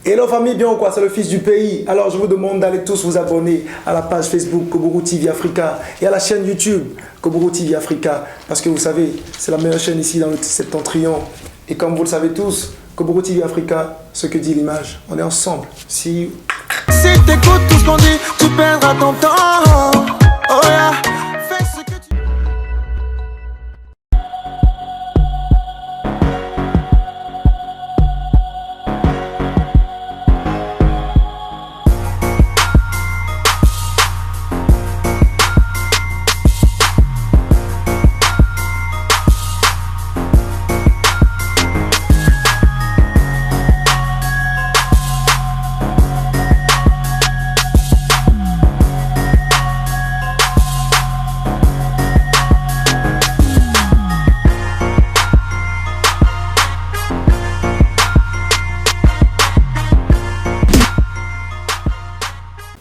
Hello famille, bien ou quoi? C'est le fils du pays. Alors je vous demande d'aller tous vous abonner à la page Facebook Koburu TV Africa et à la chaîne YouTube Koburu TV Africa. Parce que vous savez, c'est la meilleure chaîne ici dans le septentrion. Et comme vous le savez tous, Koburu TV Africa, ce que dit l'image. On est ensemble. See you. Si t'écoutes tout ce qu'on dit, tu perdras ton temps. Oh yeah. Fais ce que tu...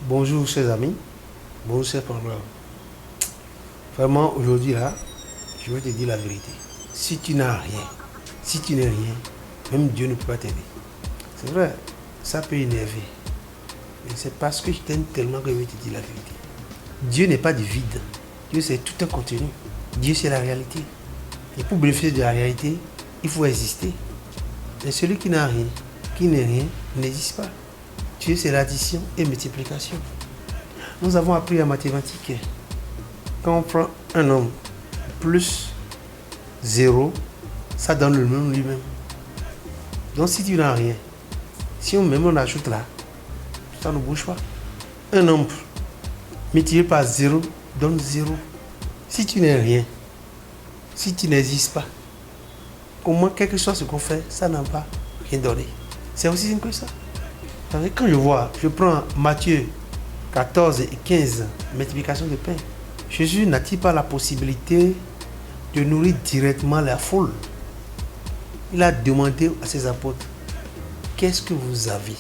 Bonjour chers amis, bonjour chers parents. Vraiment aujourd'hui là, je vais te dire la vérité. Si tu n'as rien, si tu n'es rien, même Dieu ne peut pas t'aider. C'est vrai, ça peut énerver. Mais c'est parce que je t'aime tellement que je vais te dire la vérité. Dieu n'est pas du vide. Dieu c'est tout un contenu. Dieu c'est la réalité. Et pour bénéficier de la réalité, il faut exister. Et celui qui n'a rien, qui n'est rien, n'existe pas. Dieu, c'est l'addition et multiplication. Nous avons appris la mathématique. Quand on prend un nombre plus 0, ça donne le nombre lui-même. Donc si tu n'as rien, si on ajoute là, ça ne bouge pas. Un nombre multiplié par 0 donne 0. Si tu n'es rien, si tu n'existes pas, comment quelque chose ce qu'on fait, ça n'a pas rien donné. C'est aussi simple que ça. Quand je prends Matthieu 14 et 15, multiplication de pain, Jésus n'a-t-il pas la possibilité de nourrir directement la foule? Il a demandé à ses apôtres, qu'est-ce que vous avez?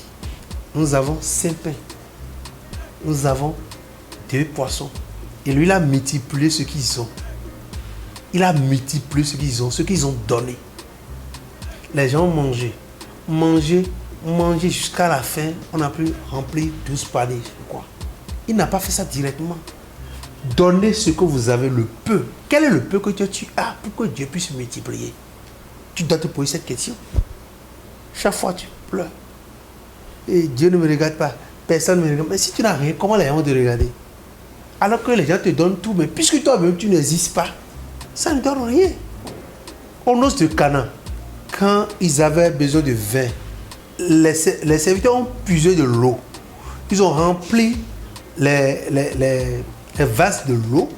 Nous avons 5 pains, nous avons 2 poissons. Et lui, il a multiplié ce qu'ils ont. Il a multiplié ce qu'ils ont donné. Les gens ont mangé jusqu'à la fin, on a pu remplir 12 paniers. Quoi. Il n'a pas fait ça directement. Donnez ce que vous avez, le peu. Quel est le peu que tu as pour que Dieu puisse multiplier? Tu dois te poser cette question. Chaque fois tu pleures. Et Dieu ne me regarde pas. Personne ne me regarde. Mais si tu n'as rien, comment les gens vont te regarder? Alors que les gens te donnent tout, mais puisque toi-même tu n'existes pas, ça ne donne rien. Au noces de Cana, quand ils avaient besoin de vin, les serviteurs ont puisé de l'eau. Ils ont rempli les vases de l'eau,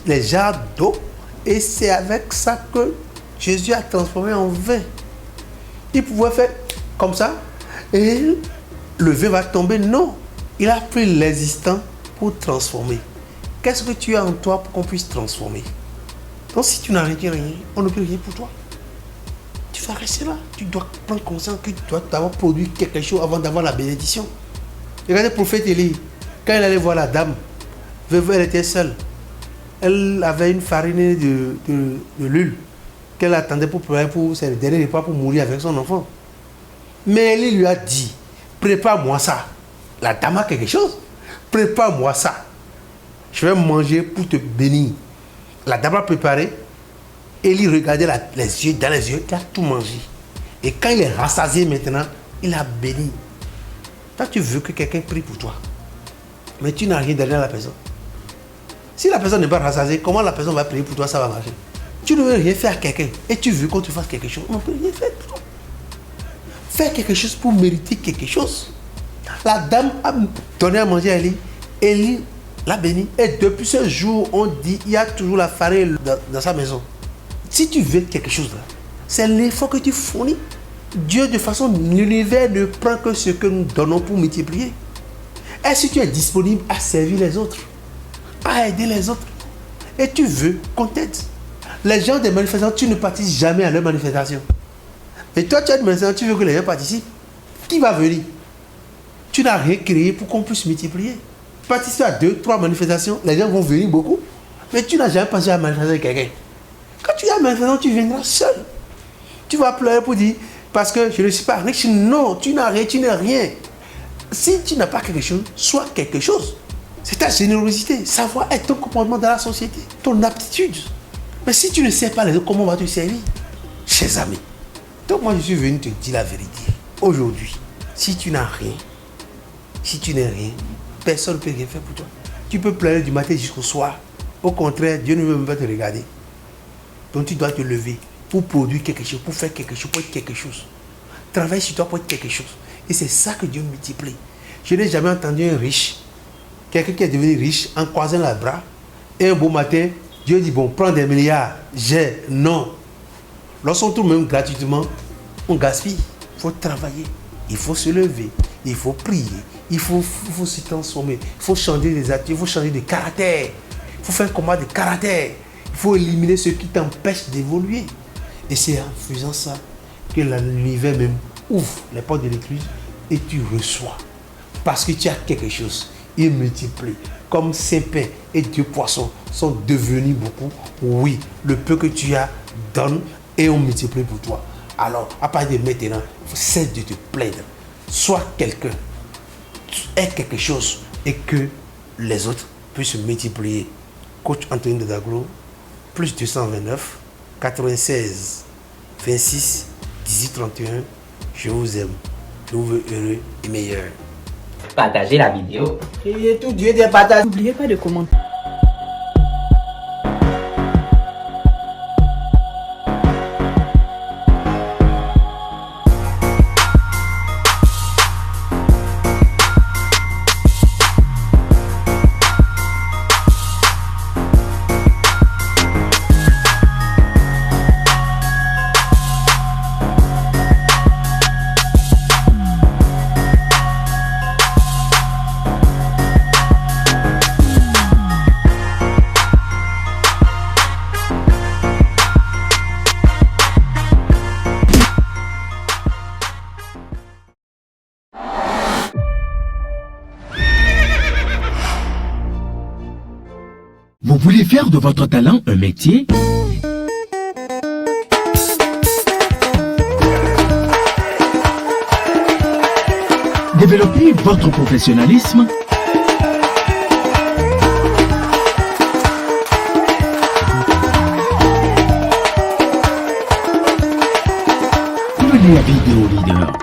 les jarres d'eau, et c'est avec ça que Jésus a transformé en vin. Il pouvait faire comme ça, et le vin va tomber. Non, il a pris l'existant pour transformer. Qu'est-ce que tu as en toi pour qu'on puisse transformer? Donc si tu n'as rien, on ne peut rien pour toi. Tu vas rester là. Tu dois prendre conscience que tu dois avoir produit quelque chose avant d'avoir la bénédiction. Regardez le prophète Élie. Quand il allait voir la dame, veuve, elle était seule. Elle avait une farine de l'huile qu'elle attendait pour préparer pour ses derniers repas pour mourir avec son enfant. Mais Élie lui a dit, prépare-moi ça. La dame a quelque chose. Prépare-moi ça. Je vais manger pour te bénir. La dame a préparé. Élie regardait les yeux dans les yeux, il a tout mangé. Et quand il est rassasié maintenant, il a béni. Toi, tu veux que quelqu'un prie pour toi, mais tu n'as rien donné à la personne. Si la personne n'est pas rassasiée, comment la personne va prier pour toi, ça va marcher? Tu ne veux rien faire à quelqu'un et tu veux qu'on te fasse quelque chose. On ne peut rien faire pour toi. Faire quelque chose pour mériter quelque chose. La dame a donné à manger à Élie. Élie l'a béni. Et depuis ce jour, on dit il y a toujours la farine dans sa maison. Si tu veux quelque chose là, c'est l'effort que tu fournis. Dieu, de façon, l'univers ne prend que ce que nous donnons pour multiplier. Est-ce que tu es disponible à servir les autres, à aider les autres? Et tu veux qu'on t'aide? Les gens des manifestations, tu ne participes jamais à leurs manifestations. Mais toi, tu as une manifestation, tu veux que les gens participent. Qui va venir? Tu n'as rien créé pour qu'on puisse multiplier. Participer à 2, 3 manifestations, les gens vont venir beaucoup. Mais tu n'as jamais pensé à manifester avec quelqu'un. Quand tu as manifestation, tu viendras seul. Tu vas pleurer pour dire, parce que je ne suis pas riche. Non, tu n'as rien, tu n'es rien. Si tu n'as pas quelque chose, sois quelque chose. C'est ta générosité, savoir être ton comportement dans la société, ton aptitude. Mais si tu ne sais pas les autres, comment vas-tu servir? Chers amis, donc moi je suis venu te dire la vérité. Aujourd'hui, si tu n'as rien, si tu n'es rien, personne ne peut rien faire pour toi. Tu peux pleurer du matin jusqu'au soir. Au contraire, Dieu ne veut même pas te regarder. Donc tu dois te lever pour produire quelque chose, pour faire quelque chose, pour être quelque chose. Travaille sur toi pour être quelque chose. Et c'est ça que Dieu multiplie. Je n'ai jamais entendu un riche, quelqu'un qui est devenu riche en croisant les bras, et un beau matin, Dieu dit, bon, prends des milliards. Non. Lorsqu'on trouve même gratuitement, on gaspille. Il faut travailler, il faut se lever, il faut prier, il faut se transformer, il faut changer des attitudes, il faut changer de caractère, il faut faire un combat de caractère, il faut éliminer ce qui t'empêche d'évoluer. Et c'est en faisant ça que l'univers même ouvre les portes de l'écluse et tu reçois. Parce que tu as quelque chose, il multiplie. Comme Saint-Père et Dieu Poisson sont devenus beaucoup, oui, le peu que tu as donne et on multiplie pour toi. Alors, à partir de maintenant, cesse de te plaindre. Sois quelqu'un, aie quelque chose et que les autres puissent se multiplier. Coach Anthony Dodaglo, plus 229 96 26 18 31. Je vous aime. Nouveau, heureux et meilleur. Partagez la vidéo. Et tout Dieu des partages. N'oubliez pas de commenter. Vous voulez faire de votre talent un métier? Développer votre professionnalisme? Venez à Vidéo Leader.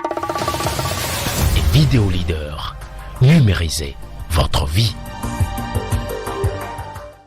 Et Vidéo Leader, numérisez votre vie.